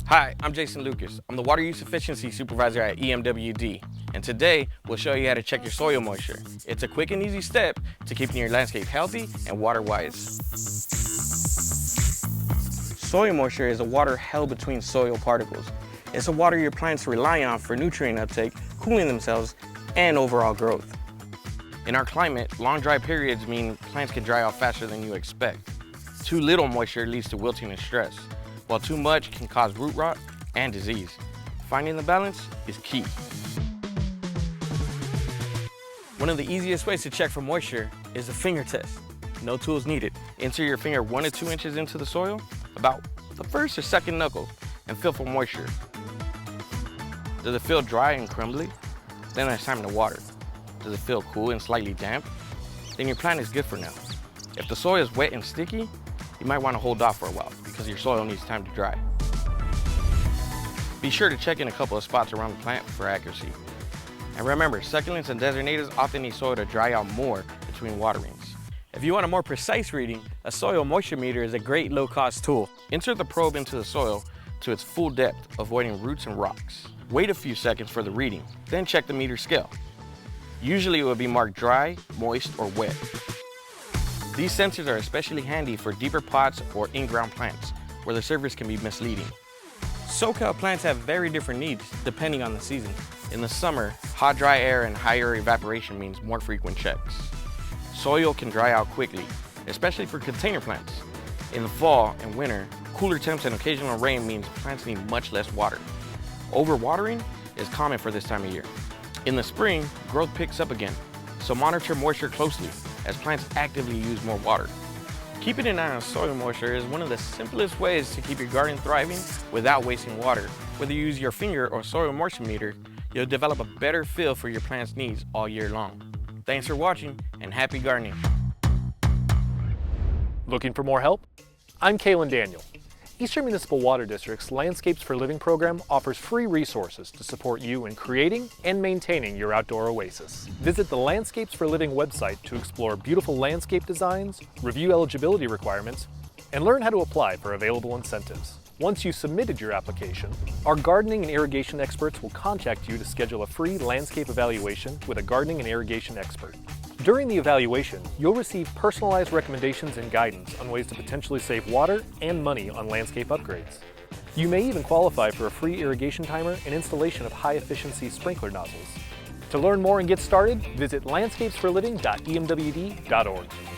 Hi, I'm Jason Lucas. I'm the Water Use Efficiency Supervisor at EMWD, and today we'll show you how to check your soil moisture. It's a quick and easy step to keeping your landscape healthy and water-wise. Soil moisture is the water held between soil particles. It's the water your plants rely on for nutrient uptake, cooling themselves, and overall growth. In our climate, long dry periods mean plants can dry out faster than you expect. Too little moisture leads to wilting and stress, while too much can cause root rot and disease. Finding the balance is key. One of the easiest ways to check for moisture is a finger test. No tools needed. Insert your finger 1 to 2 inches into the soil, about the first or second knuckle, and feel for moisture. Does it feel dry and crumbly? Then it's time to water. Does it feel cool and slightly damp? Then your plant is good for now. If the soil is wet and sticky, you might want to hold off for a while because your soil needs time to dry. Be sure to check in a couple of spots around the plant for accuracy. And remember, succulents and desert natives often need soil to dry out more between waterings. If you want a more precise reading, a soil moisture meter is a great low-cost tool. Insert the probe into the soil to its full depth, avoiding roots and rocks. Wait a few seconds for the reading, then check the meter scale. Usually it will be marked dry, moist, or wet. These sensors are especially handy for deeper pots or in-ground plants, where the surface can be misleading. SoCal plants have very different needs depending on the season. In the summer, hot, dry air and higher evaporation means more frequent checks. Soil can dry out quickly, especially for container plants. In the fall and winter, cooler temps and occasional rain means plants need much less water. Overwatering is common for this time of year. In the spring, growth picks up again, so monitor moisture closely as plants actively use more water. Keeping an eye on soil moisture is one of the simplest ways to keep your garden thriving without wasting water. Whether you use your finger or soil moisture meter, you'll develop a better feel for your plant's needs all year long. Thanks for watching and happy gardening. Looking for more help? I'm Kalen Daniel. Eastern Municipal Water District's Landscapes for Living program offers free resources to support you in creating and maintaining your outdoor oasis. Visit the Landscapes for Living website to explore beautiful landscape designs, review eligibility requirements, and learn how to apply for available incentives. Once you've submitted your application, our gardening and irrigation experts will contact you to schedule a free landscape evaluation with a gardening and irrigation expert. During the evaluation, you'll receive personalized recommendations and guidance on ways to potentially save water and money on landscape upgrades. You may even qualify for a free irrigation timer and installation of high-efficiency sprinkler nozzles. To learn more and get started, visit landscapesforliving.emwd.org.